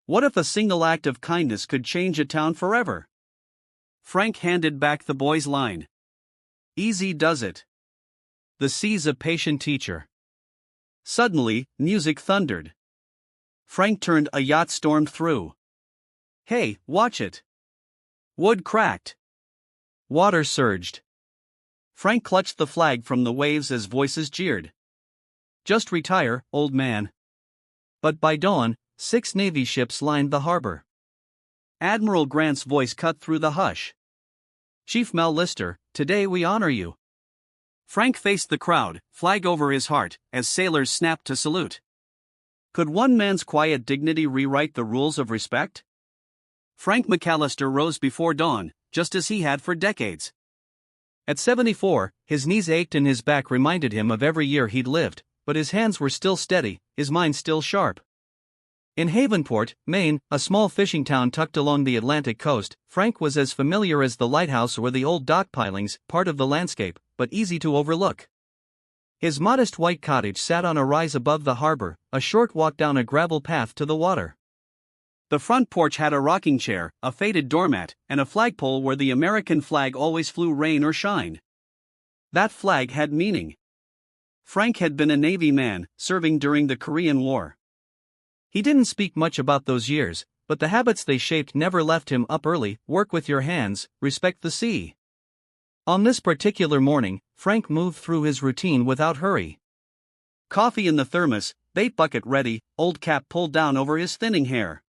What if a single act of kindness could change a town forever? Frank handed back the boy's line. Easy does it. The sea's a patient teacher. Suddenly, music thundered. Frank turned, a yacht stormed through. Hey, watch it. Wood cracked. Water surged. Frank clutched the flag from the waves as voices jeered. Just retire, old man. But by dawn, 6 Navy ships lined the harbor. Admiral Grant's voice cut through the hush. Chief Mallister, today we honor you. Frank faced the crowd, flag over his heart, as sailors snapped to salute. Could one man's quiet dignity rewrite the rules of respect? Frank Mallister rose before dawn, just as he had for decades. At 74, his knees ached and his back reminded him of every year he'd lived, but his hands were still steady, his mind still sharp. In Havenport, Maine, a small fishing town tucked along the Atlantic coast, Frank was as familiar as the lighthouse or the old dock pilings, part of the landscape, but easy to overlook. His modest white cottage sat on a rise above the harbor, a short walk down a gravel path to the water. The front porch had a rocking chair, a faded doormat, and a flagpole where the American flag always flew, rain or shine. That flag had meaning. Frank had been a Navy man, serving during the Korean War. He didn't speak much about those years, but the habits they shaped never left him. Up early, work with your hands, respect the sea. On this particular morning, Frank moved through his routine without hurry. Coffee in the thermos, bait bucket ready, old cap pulled down over his thinning hair.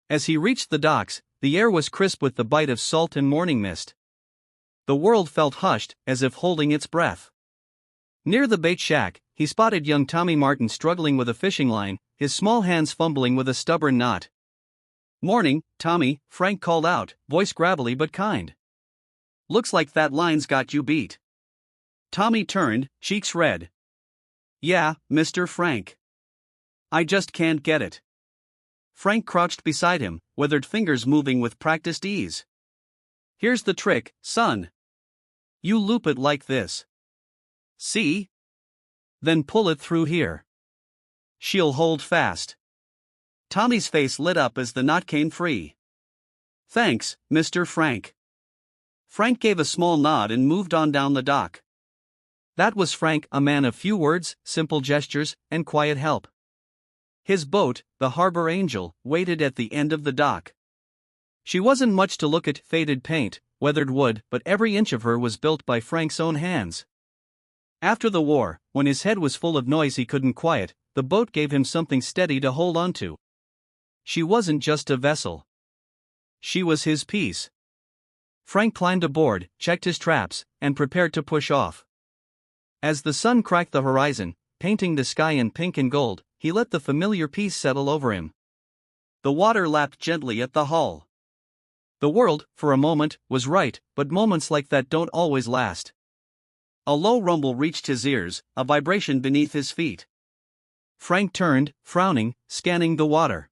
As he reached the docks, the air was crisp with the bite of salt and morning mist. The world felt hushed, as if holding its breath. Near the bait shack, he spotted young Tommy Martin struggling with a fishing line, his small hands fumbling with a stubborn knot. "Morning, Tommy," Frank called out, voice gravelly but kind. "Looks like that line's got you beat." Tommy turned, cheeks red. "Yeah, Mr. Frank. I just can't get it." Frank crouched beside him, withered fingers moving with practiced ease. "Here's the trick, son. You loop it like this. See? Then pull it through here. She'll hold fast." Tommy's face lit up as the knot came free. "Thanks, Mr. Frank." Frank gave a small nod and moved on down the dock. That was Frank, a man of few words, simple gestures, and quiet help. His boat, the Harbor Angel, waited at the end of the dock. She wasn't much to look at, faded paint, weathered wood, but every inch of her was built by Frank's own hands. After the war, when his head was full of noise he couldn't quiet, the boat gave him something steady to hold on to. She wasn't just a vessel. She was his peace. Frank climbed aboard, checked his traps, and prepared to push off. As the sun cracked the horizon, painting the sky in pink and gold, he let the familiar peace settle over him. The water lapped gently at the hull. The world, for a moment, was right, but moments like that don't always last. A low rumble reached his ears, a vibration beneath his feet. Frank turned, frowning, scanning the water.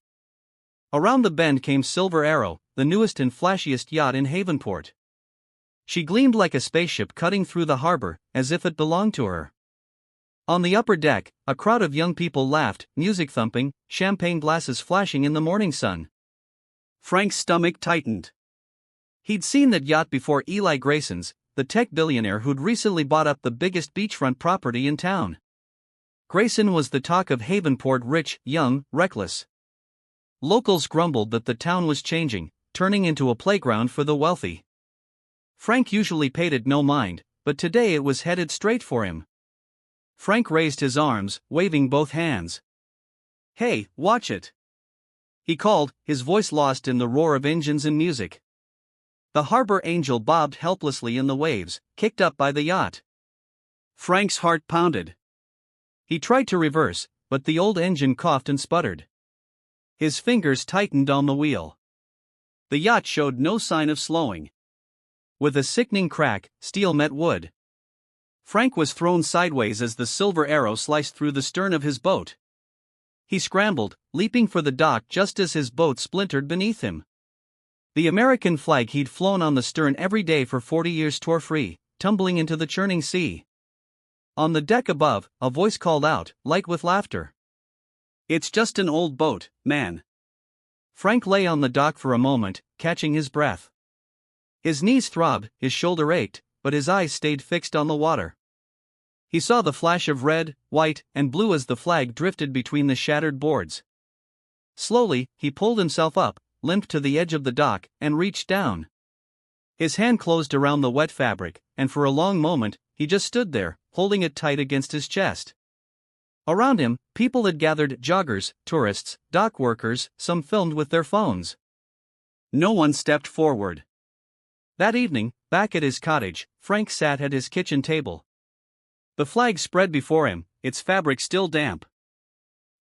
Around the bend came Silver Arrow, the newest and flashiest yacht in Havenport. She gleamed like a spaceship cutting through the harbor, as if it belonged to her. On the upper deck, a crowd of young people laughed, music thumping, champagne glasses flashing in the morning sun. Frank's stomach tightened. He'd seen that yacht before. Eli Grayson's, the tech billionaire who'd recently bought up the biggest beachfront property in town. Grayson was the talk of Havenport, rich, young, reckless. Locals grumbled that the town was changing, turning into a playground for the wealthy. Frank usually paid it no mind, but today it was headed straight for him. Frank raised his arms, waving both hands. "Hey, watch it!" he called, his voice lost in the roar of engines and music. The Harbor Angel bobbed helplessly in the waves, kicked up by the yacht. Frank's heart pounded. He tried to reverse, but the old engine coughed and sputtered. His fingers tightened on the wheel. The yacht showed no sign of slowing. With a sickening crack, steel met wood. Frank was thrown sideways as the Silver Arrow sliced through the stern of his boat. He scrambled, leaping for the dock just as his boat splintered beneath him. The American flag he'd flown on the stern every day for 40 years tore free, tumbling into the churning sea. On the deck above, a voice called out, light with laughter. "It's just an old boat, man. Frank lay on the dock for a moment, catching his breath. His knees throbbed, his shoulder ached, but his eyes stayed fixed on the water. He saw the flash of red, white, and blue as the flag drifted between the shattered boards. Slowly, he pulled himself up, limped to the edge of the dock, and reached down. His hand closed around the wet fabric, and for a long moment, he just stood there, holding it tight against his chest. Around him, people had gathered: joggers, tourists, dock workers, some filmed with their phones. No one stepped forward. That evening, back at his cottage, Frank sat at his kitchen table. The flag spread before him, its fabric still damp.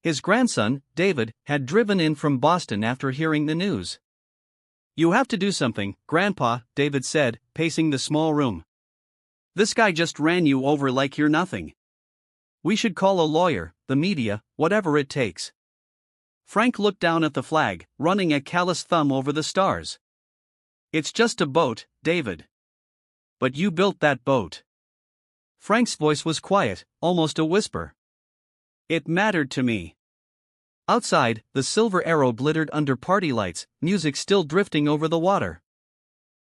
His grandson, David, had driven in from Boston after hearing the news. "You have to do something, Grandpa," David said, pacing the small room. "This guy just ran you over like you're nothing. We should call a lawyer, the media, whatever it takes." Frank looked down at the flag, running a callous thumb over the stars. "It's just a boat, David." "But you built that boat." Frank's voice was quiet, almost a whisper. "It mattered to me." Outside, the Silver Arrow glittered under party lights, music still drifting over the water.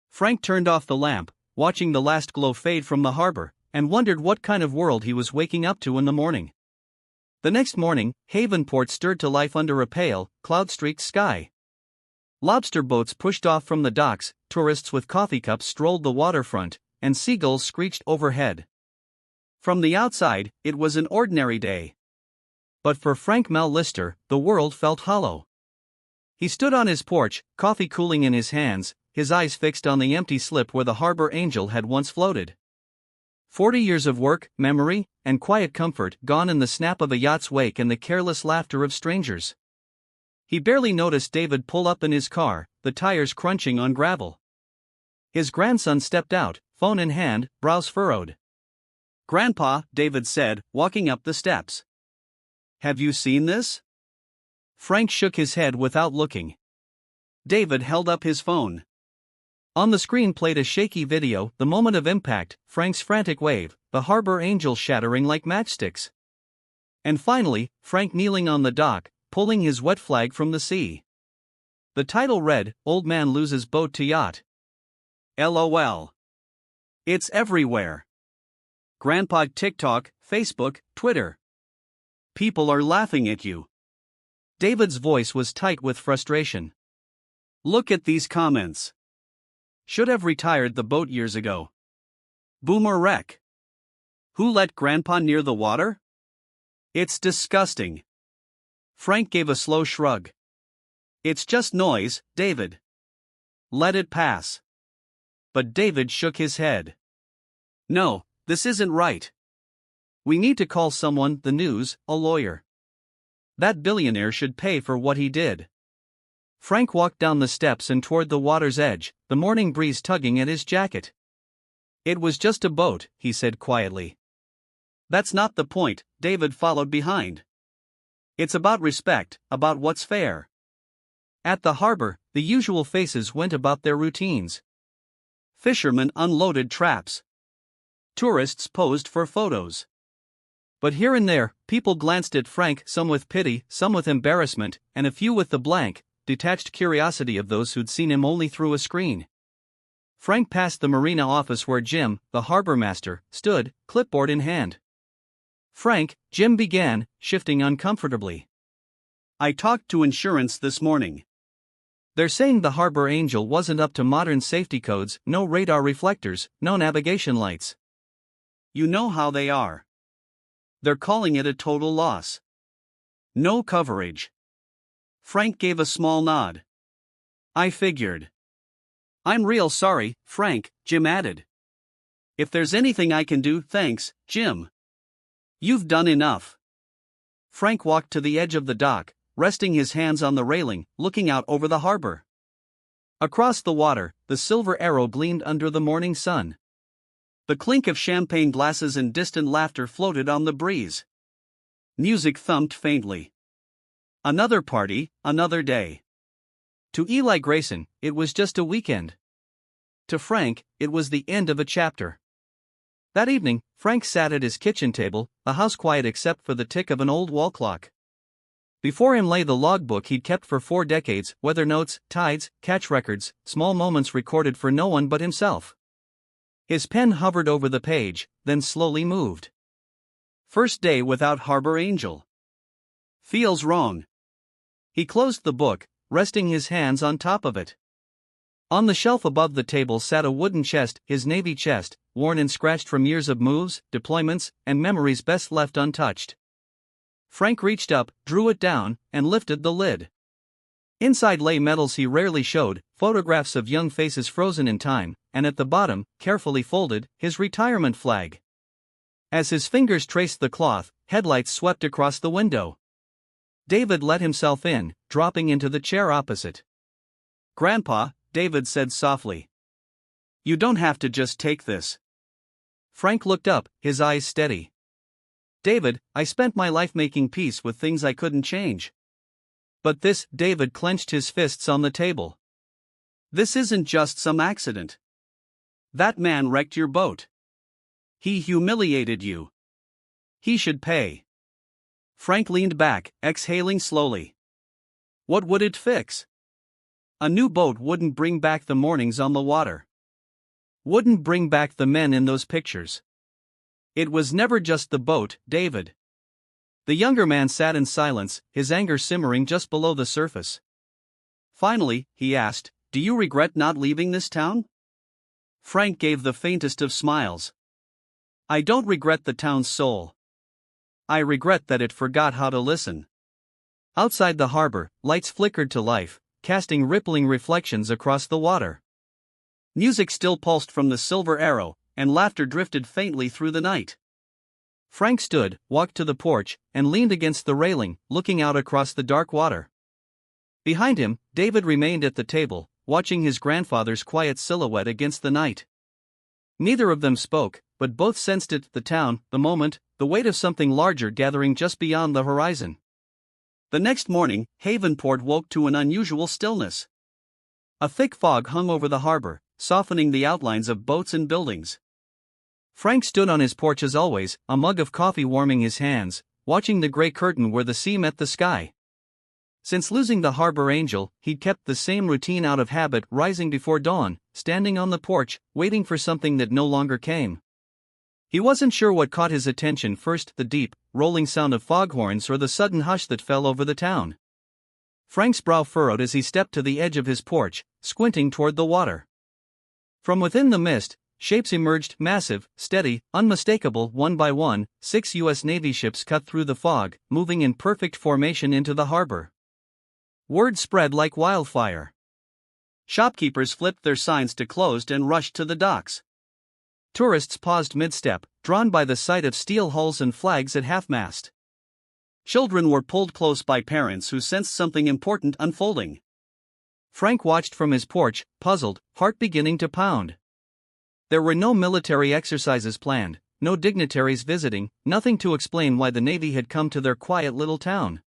Frank turned off the lamp, watching the last glow fade from the harbor, and wondered what kind of world he was waking up to in the morning. The next morning, Havenport stirred to life under a pale, cloud-streaked sky. Lobster boats pushed off from the docks, tourists with coffee cups strolled the waterfront, and seagulls screeched overhead. From the outside, it was an ordinary day. But for Frank Mallister, the world felt hollow. He stood on his porch, coffee cooling in his hands, his eyes fixed on the empty slip where the harbor angel had once floated. 40 years of work, memory, and quiet comfort gone in the snap of a yacht's wake and the careless laughter of strangers. He barely noticed David pull up in his car, the tires crunching on gravel. His grandson stepped out, phone in hand, brows furrowed. "Grandpa," David said, walking up the steps. "Have you seen this?" Frank shook his head without looking. David held up his phone. On the screen played a shaky video, the moment of impact, Frank's frantic wave, the harbor angel shattering like matchsticks. And finally, Frank kneeling on the dock, pulling his wet flag from the sea. The title read, "Old Man Loses Boat to Yacht." LOL. It's everywhere. Grandpa, TikTok, Facebook, Twitter. People are laughing at you. David's voice was tight with frustration. "Look at these comments. Should have retired the boat years ago. Boomer wreck. Who let Grandpa near the water? It's disgusting." Frank gave a slow shrug. "It's just noise, David. Let it pass." But David shook his head. "No, this isn't right. We need to call someone, the news, a lawyer. That billionaire should pay for what he did." Frank walked down the steps and toward the water's edge, the morning breeze tugging at his jacket. "It was just a boat," he said quietly. "That's not the point," David followed behind. "It's about respect, about what's fair." At the harbor, the usual faces went about their routines. Fishermen unloaded traps. Tourists posed for photos. But here and there, people glanced at Frank, some with pity, some with embarrassment, and a few with the blank, detached curiosity of those who'd seen him only through a screen. Frank passed the marina office where Jim, the harbor master, stood, clipboard in hand. "Frank," Jim began, shifting uncomfortably. "I talked to insurance this morning. They're saying the harbor angel wasn't up to modern safety codes, no radar reflectors, no navigation lights. You know how they are. They're calling it a total loss. No coverage." Frank gave a small nod. "I figured." "I'm real sorry, Frank," Jim added. "If there's anything I can do, thanks, Jim. You've done enough." Frank walked to the edge of the dock, resting his hands on the railing, looking out over the harbor. Across the water, the Silver Arrow gleamed under the morning sun. The clink of champagne glasses and distant laughter floated on the breeze. Music thumped faintly. Another party, another day. To Eli Grayson, it was just a weekend. To Frank, it was the end of a chapter. That evening, Frank sat at his kitchen table, the house quiet except for the tick of an old wall clock. Before him lay the logbook he'd kept for 4 decades, weather notes, tides, catch records, small moments recorded for no one but himself. His pen hovered over the page, then slowly moved. First day without Harbor Angel. Feels wrong. He closed the book, resting his hands on top of it. On the shelf above the table sat a wooden chest, his Navy chest, worn and scratched from years of moves, deployments, and memories best left untouched. Frank reached up, drew it down, and lifted the lid. Inside lay medals he rarely showed, photographs of young faces frozen in time, and at the bottom, carefully folded, his retirement flag. As his fingers traced the cloth, headlights swept across the window. David let himself in, dropping into the chair opposite. "Grandpa," David said softly. "You don't have to just take this." Frank looked up, his eyes steady. "David, I spent my life making peace with things I couldn't change. But this," David clenched his fists on the table. "This isn't just some accident. That man wrecked your boat. He humiliated you. He should pay." Frank leaned back, exhaling slowly. What would it fix? A new boat wouldn't bring back the mornings on the water. Wouldn't bring back the men in those pictures. It was never just the boat, David. The younger man sat in silence, his anger simmering just below the surface. Finally, he asked, "Do you regret not leaving this town?" Frank gave the faintest of smiles. "I don't regret the town's soul. I regret that it forgot how to listen." Outside the harbor, lights flickered to life, casting rippling reflections across the water. Music still pulsed from the Silver Arrow, and laughter drifted faintly through the night. Frank stood, walked to the porch, and leaned against the railing, looking out across the dark water. Behind him, David remained at the table, watching his grandfather's quiet silhouette against the night. Neither of them spoke, but both sensed it, the town, the moment, the weight of something larger gathering just beyond the horizon. The next morning, Havenport woke to an unusual stillness. A thick fog hung over the harbor, softening the outlines of boats and buildings. Frank stood on his porch as always, a mug of coffee warming his hands, watching the gray curtain where the sea met the sky. Since losing the Harbor Angel, he'd kept the same routine out of habit, rising before dawn, standing on the porch, waiting for something that no longer came. He wasn't sure what caught his attention first, the deep, rolling sound of foghorns or the sudden hush that fell over the town. Frank's brow furrowed as he stepped to the edge of his porch, squinting toward the water. From within the mist, shapes emerged, massive, steady, unmistakable. One by one, 6 U.S. Navy ships cut through the fog, moving in perfect formation into the harbor. Word spread like wildfire. Shopkeepers flipped their signs to closed and rushed to the docks. Tourists paused mid-step, drawn by the sight of steel hulls and flags at half-mast. Children were pulled close by parents who sensed something important unfolding. Frank watched from his porch, puzzled, heart beginning to pound. There were no military exercises planned, no dignitaries visiting, nothing to explain why the Navy had come to their quiet little town.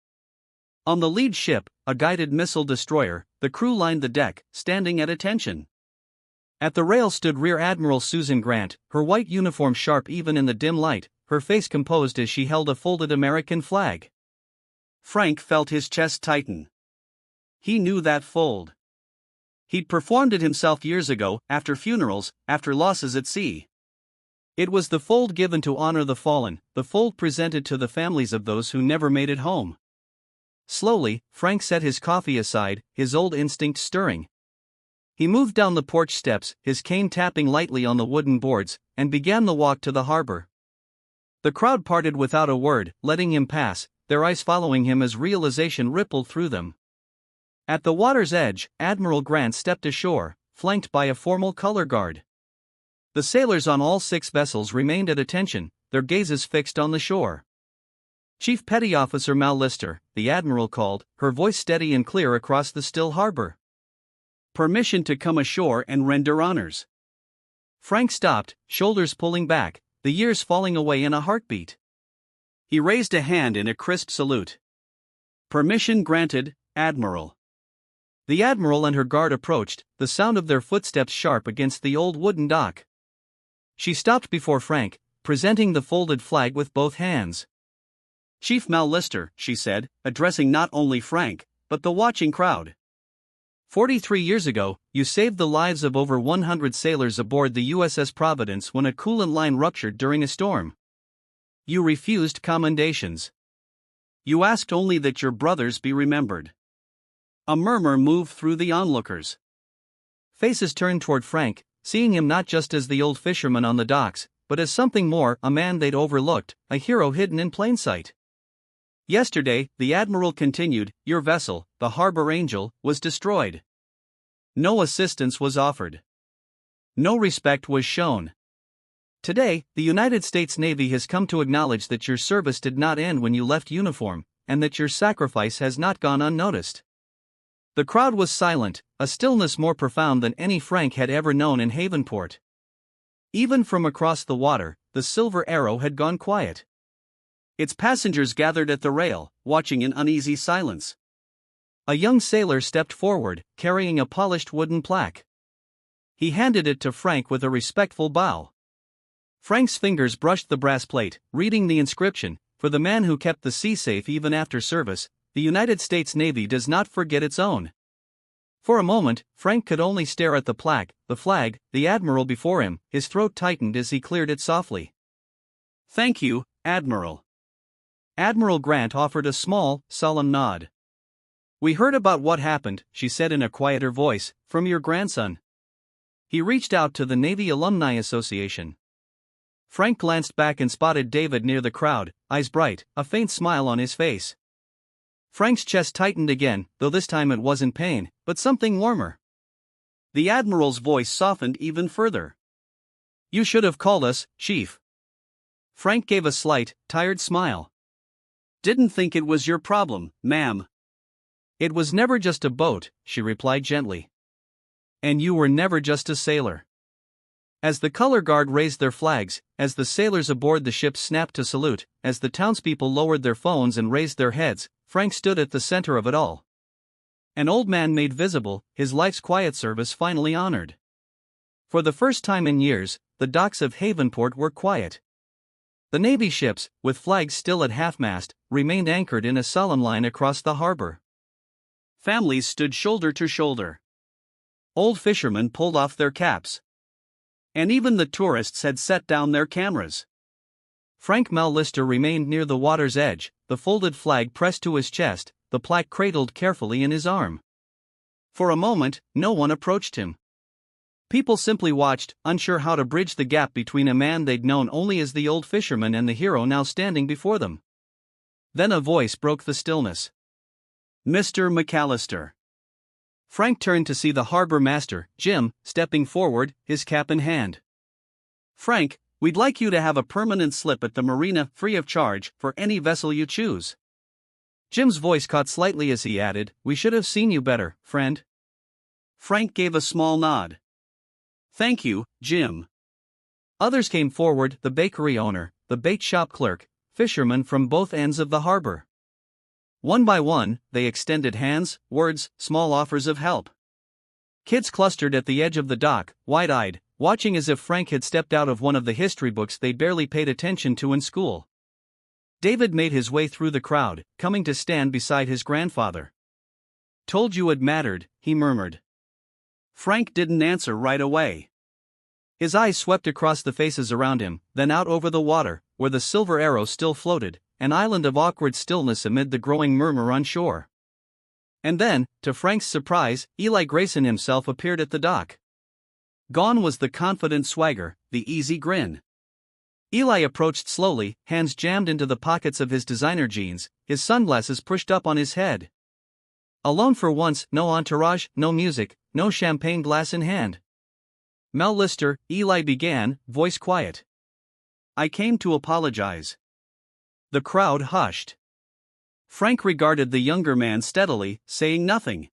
On the lead ship, a guided missile destroyer, the crew lined the deck, standing at attention. At the rail stood Rear Admiral Susan Grant, her white uniform sharp even in the dim light, her face composed as she held a folded American flag. Frank felt his chest tighten. He knew that fold. He'd performed it himself years ago, after funerals, after losses at sea. It was the fold given to honor the fallen, the fold presented to the families of those who never made it home. Slowly, Frank set his coffee aside, his old instinct stirring. He moved down the porch steps, his cane tapping lightly on the wooden boards, and began the walk to the harbor. The crowd parted without a word, letting him pass, their eyes following him as realization rippled through them. At the water's edge, Admiral Grant stepped ashore, flanked by a formal color guard. The sailors on all 6 vessels remained at attention, their gazes fixed on the shore. "Chief Petty Officer Mallister," the admiral called, her voice steady and clear across the still harbor. "Permission to come ashore and render honors." Frank stopped, shoulders pulling back, the years falling away in a heartbeat. He raised a hand in a crisp salute. "Permission granted, Admiral." The admiral and her guard approached, the sound of their footsteps sharp against the old wooden dock. She stopped before Frank, presenting the folded flag with both hands. Chief Mallister, she said, addressing not only Frank, but the watching crowd. 43 years ago, you saved the lives of over 100 sailors aboard the USS Providence when a coolant line ruptured during a storm. You refused commendations. You asked only that your brothers be remembered. A murmur moved through the onlookers. Faces turned toward Frank, seeing him not just as the old fisherman on the docks, but as something more, a man they'd overlooked, a hero hidden in plain sight. Yesterday, the admiral continued, your vessel, the Harbor Angel, was destroyed. No assistance was offered. No respect was shown. Today, the United States Navy has come to acknowledge that your service did not end when you left uniform, and that your sacrifice has not gone unnoticed. The crowd was silent, a stillness more profound than any Frank had ever known in Havenport. Even from across the water, the Silver Arrow had gone quiet. Its passengers gathered at the rail, watching in uneasy silence. A young sailor stepped forward, carrying a polished wooden plaque. He handed it to Frank with a respectful bow. Frank's fingers brushed the brass plate, reading the inscription, for the man who kept the sea safe even after service, the United States Navy does not forget its own. For a moment, Frank could only stare at the plaque, the flag, the admiral before him, his throat tightened as he cleared it softly. Thank you, Admiral. Admiral Grant offered a small, solemn nod. We heard about what happened, she said in a quieter voice, from your grandson. He reached out to the Navy Alumni Association. Frank glanced back and spotted David near the crowd, eyes bright, a faint smile on his face. Frank's chest tightened again, though this time it wasn't pain, but something warmer. The Admiral's voice softened even further. You should have called us, Chief. Frank gave a slight, tired smile. Didn't think it was your problem, ma'am. It was never just a boat, she replied gently. And you were never just a sailor. As the color guard raised their flags, as the sailors aboard the ship snapped to salute, as the townspeople lowered their phones and raised their heads, Frank stood at the center of it all. An old man made visible, his life's quiet service finally honored. For the first time in years, the docks of Havenport were quiet. The Navy ships, with flags still at half-mast, remained anchored in a solemn line across the harbor. Families stood shoulder to shoulder. Old fishermen pulled off their caps. And even the tourists had set down their cameras. Frank Mallister remained near the water's edge, the folded flag pressed to his chest, the plaque cradled carefully in his arm. For a moment, no one approached him. People simply watched, unsure how to bridge the gap between a man they'd known only as the old fisherman and the hero now standing before them. Then a voice broke the stillness. Mr. McAllister. Frank turned to see the harbor master, Jim, stepping forward, his cap in hand. Frank, we'd like you to have a permanent slip at the marina, free of charge, for any vessel you choose. Jim's voice caught slightly as he added, we should have seen you better, friend. Frank gave a small nod. Thank you, Jim. Others came forward, the bakery owner, the bait shop clerk, fishermen from both ends of the harbor. One by one, they extended hands, words, small offers of help. Kids clustered at the edge of the dock, wide-eyed, watching as if Frank had stepped out of one of the history books they barely paid attention to in school. David made his way through the crowd, coming to stand beside his grandfather. Told you it mattered, he murmured. Frank didn't answer right away. His eyes swept across the faces around him, then out over the water, where the Silver Arrow still floated, an island of awkward stillness amid the growing murmur on shore. And then, to Frank's surprise, Eli Grayson himself appeared at the dock. Gone was the confident swagger, the easy grin. Eli approached slowly, hands jammed into the pockets of his designer jeans, his sunglasses pushed up on his head. Alone for once, no entourage, no music, no champagne glass in hand. Mallister, Eli began, voice quiet. I came to apologize. The crowd hushed. Frank regarded the younger man steadily, saying nothing.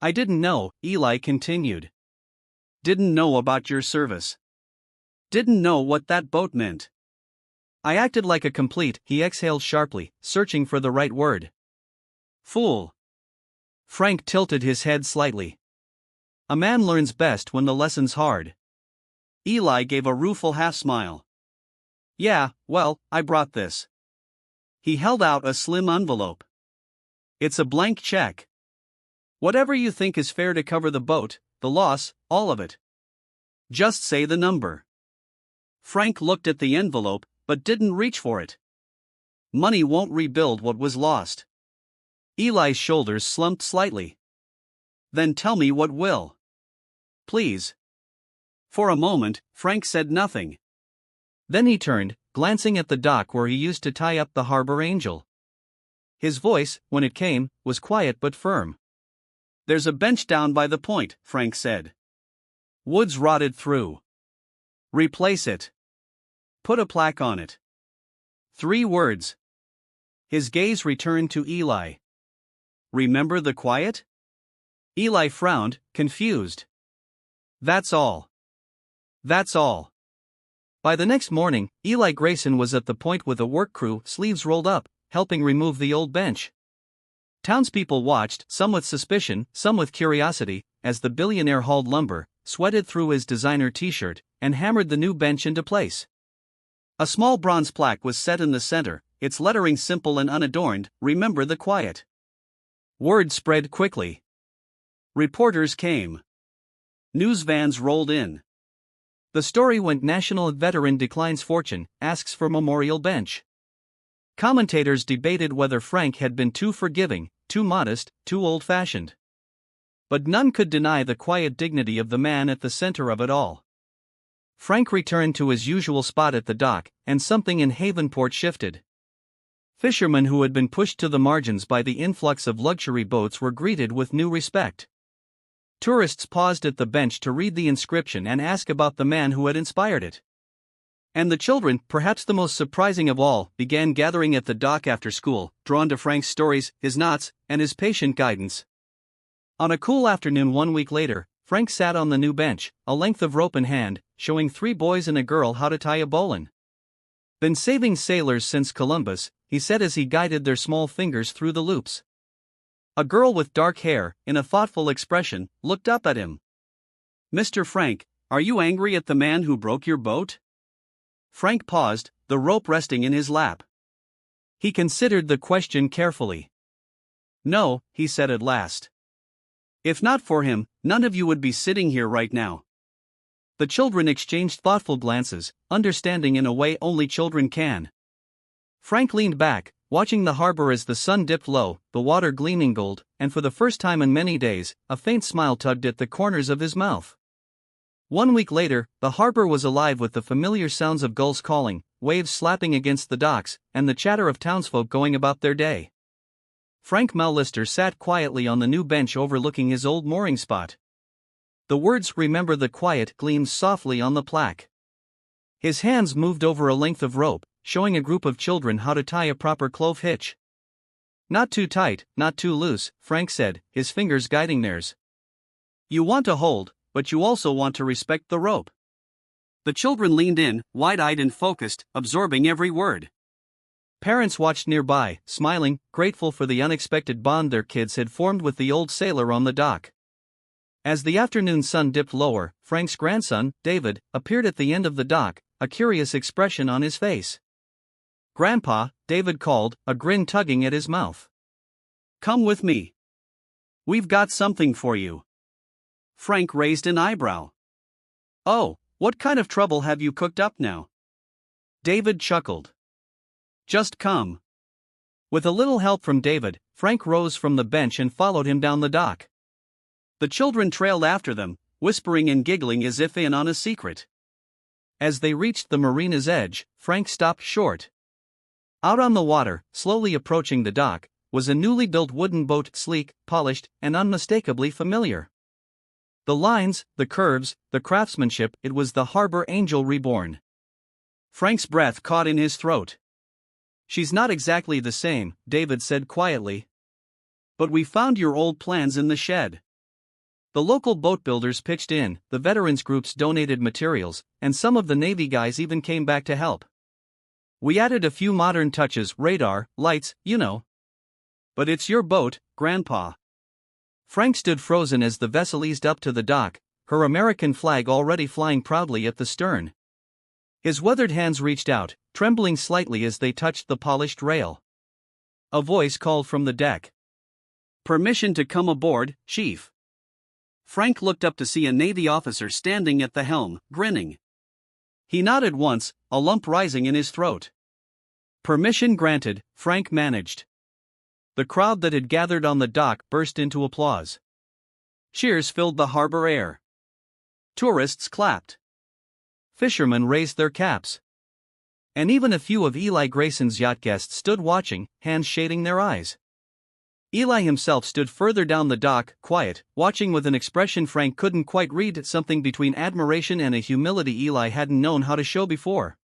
I didn't know, Eli continued. Didn't know about your service. Didn't know what that boat meant. I acted like a complete, he exhaled sharply, searching for the right word. Fool. Frank tilted his head slightly. A man learns best when the lesson's hard. Eli gave a rueful half-smile. Yeah, well, I brought this. He held out a slim envelope. It's a blank check. Whatever you think is fair to cover the boat, the loss, all of it. Just say the number. Frank looked at the envelope, but didn't reach for it. Money won't rebuild what was lost. Eli's shoulders slumped slightly. Then tell me what will. Please. For a moment, Frank said nothing. Then he turned, glancing at the dock where he used to tie up the harbor angel. His voice, when it came, was quiet but firm. There's a bench down by the point, Frank said. Wood's rotted through. Replace it. Put a plaque on it. 3 words. His gaze returned to Eli. Remember the quiet? Eli frowned, confused. That's all. That's all. By the next morning, Eli Grayson was at the point with a work crew, sleeves rolled up, helping remove the old bench. Townspeople watched, some with suspicion, some with curiosity, as the billionaire hauled lumber, sweated through his designer t-shirt, and hammered the new bench into place. A small bronze plaque was set in the center, its lettering simple and unadorned, "Remember the quiet." Word spread quickly. Reporters came. News vans rolled in. The story went national. Veteran declines fortune, asks for memorial bench. Commentators debated whether Frank had been too forgiving, too modest, too old-fashioned. But none could deny the quiet dignity of the man at the center of it all. Frank returned to his usual spot at the dock, and something in Havenport shifted. Fishermen who had been pushed to the margins by the influx of luxury boats were greeted with new respect. Tourists paused at the bench to read the inscription and ask about the man who had inspired it. And the children, perhaps the most surprising of all, began gathering at the dock after school, drawn to Frank's stories, his knots, and his patient guidance. On a cool afternoon 1 week later, Frank sat on the new bench, a length of rope in hand, showing 3 boys and a girl how to tie a bowline. Been saving sailors since Columbus, he said as he guided their small fingers through the loops. A girl with dark hair, in a thoughtful expression, looked up at him. "Mr. Frank, are you angry at the man who broke your boat?" Frank paused, the rope resting in his lap. He considered the question carefully. "No," he said at last. "If not for him, none of you would be sitting here right now." The children exchanged thoughtful glances, understanding in a way only children can. Frank leaned back, watching the harbor as the sun dipped low, the water gleaming gold, and for the first time in many days, a faint smile tugged at the corners of his mouth. 1 week later, the harbor was alive with the familiar sounds of gulls calling, waves slapping against the docks, and the chatter of townsfolk going about their day. Frank Mallister sat quietly on the new bench overlooking his old mooring spot. The words "Remember the quiet" gleamed softly on the plaque. His hands moved over a length of rope, showing a group of children how to tie a proper clove hitch. "Not too tight, not too loose," Frank said, his fingers guiding theirs. "You want to hold, but you also want to respect the rope." The children leaned in, wide-eyed and focused, absorbing every word. Parents watched nearby, smiling, grateful for the unexpected bond their kids had formed with the old sailor on the dock. As the afternoon sun dipped lower, Frank's grandson, David, appeared at the end of the dock, a curious expression on his face. "Grandpa," David called, a grin tugging at his mouth. "Come with me. We've got something for you." Frank raised an eyebrow. "Oh, what kind of trouble have you cooked up now?" David chuckled. "Just come." With a little help from David, Frank rose from the bench and followed him down the dock. The children trailed after them, whispering and giggling as if in on a secret. As they reached the marina's edge, Frank stopped short. Out on the water, slowly approaching the dock, was a newly built wooden boat, sleek, polished, and unmistakably familiar. The lines, the curves, the craftsmanship, it was the Harbor Angel reborn. Frank's breath caught in his throat. "She's not exactly the same," David said quietly. "But we found your old plans in the shed." The local boat builders pitched in, the veterans groups donated materials, and some of the Navy guys even came back to help. "We added a few modern touches, radar, lights, you know." "But it's your boat, Grandpa." Frank stood frozen as the vessel eased up to the dock, her American flag already flying proudly at the stern. His weathered hands reached out, trembling slightly as they touched the polished rail. A voice called from the deck. "Permission to come aboard, Chief." Frank looked up to see a Navy officer standing at the helm, grinning. He nodded once, a lump rising in his throat. "Permission granted," Frank managed. The crowd that had gathered on the dock burst into applause. Cheers filled the harbor air. Tourists clapped. Fishermen raised their caps. And even a few of Eli Grayson's yacht guests stood watching, hands shading their eyes. Eli himself stood further down the dock, quiet, watching with an expression Frank couldn't quite read, something between admiration and a humility Eli hadn't known how to show before.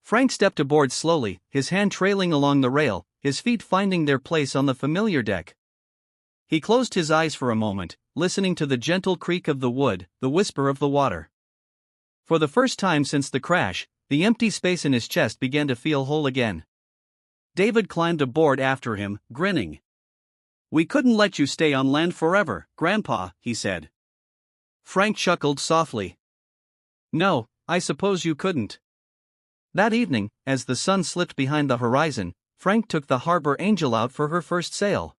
Frank stepped aboard slowly, his hand trailing along the rail, his feet finding their place on the familiar deck. He closed his eyes for a moment, listening to the gentle creak of the wood, the whisper of the water. For the first time since the crash, the empty space in his chest began to feel whole again. David climbed aboard after him, grinning. "We couldn't let you stay on land forever, Grandpa," he said. Frank chuckled softly. "No, I suppose you couldn't." That evening, as the sun slipped behind the horizon, Frank took the Harbor Angel out for her first sail.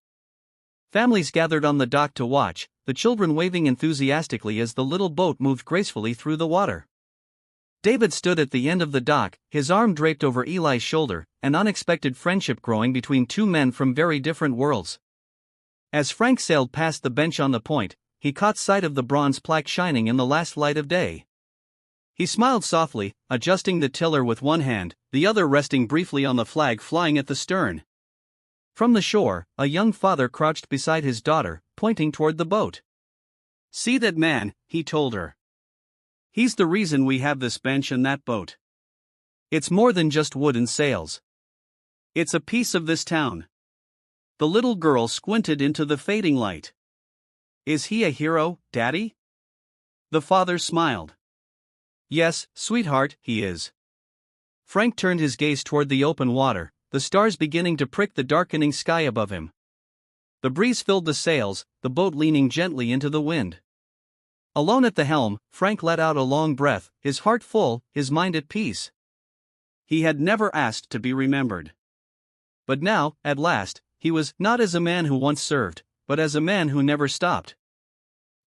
Families gathered on the dock to watch, the children waving enthusiastically as the little boat moved gracefully through the water. David stood at the end of the dock, his arm draped over Eli's shoulder, an unexpected friendship growing between two men from very different worlds. As Frank sailed past the bench on the point, he caught sight of the bronze plaque shining in the last light of day. He smiled softly, adjusting the tiller with one hand, the other resting briefly on the flag flying at the stern. From the shore, a young father crouched beside his daughter, pointing toward the boat. "See that man," he told her. "He's the reason we have this bench and that boat. It's more than just wood and sails. It's a piece of this town." The little girl squinted into the fading light. "Is he a hero, Daddy?" The father smiled. "Yes, sweetheart, he is." Frank turned his gaze toward the open water, the stars beginning to prick the darkening sky above him. The breeze filled the sails, the boat leaning gently into the wind. Alone at the helm, Frank let out a long breath, his heart full, his mind at peace. He had never asked to be remembered. But now, at last, he was, not as a man who once served, but as a man who never stopped.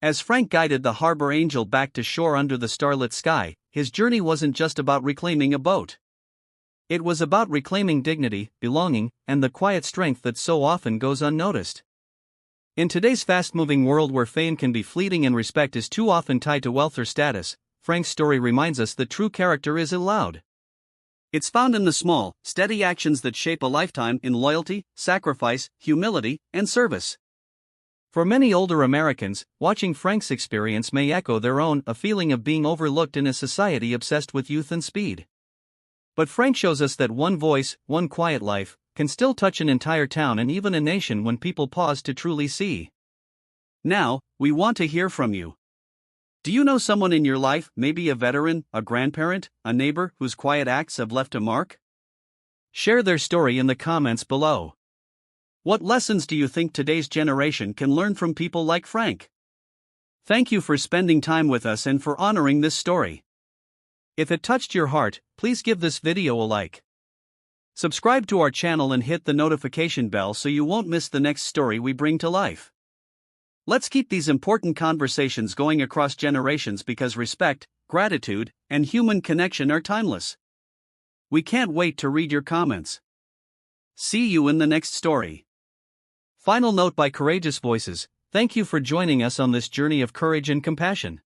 As Frank guided the Harbor Angel back to shore under the starlit sky, his journey wasn't just about reclaiming a boat. It was about reclaiming dignity, belonging, and the quiet strength that so often goes unnoticed. In today's fast-moving world where fame can be fleeting and respect is too often tied to wealth or status, Frank's story reminds us that true character isn't loud. It's found in the small, steady actions that shape a lifetime in loyalty, sacrifice, humility, and service. For many older Americans, watching Frank's experience may echo their own, a feeling of being overlooked in a society obsessed with youth and speed. But Frank shows us that one voice, one quiet life, can still touch an entire town and even a nation when people pause to truly see. Now, we want to hear from you. Do you know someone in your life, maybe a veteran, a grandparent, a neighbor, whose quiet acts have left a mark? Share their story in the comments below. What lessons do you think today's generation can learn from people like Frank? Thank you for spending time with us and for honoring this story. If it touched your heart, please give this video a like. Subscribe to our channel and hit the notification bell so you won't miss the next story we bring to life. Let's keep these important conversations going across generations because respect, gratitude, and human connection are timeless. We can't wait to read your comments. See you in the next story. Final note by Courageous Voices: thank you for joining us on this journey of courage and compassion.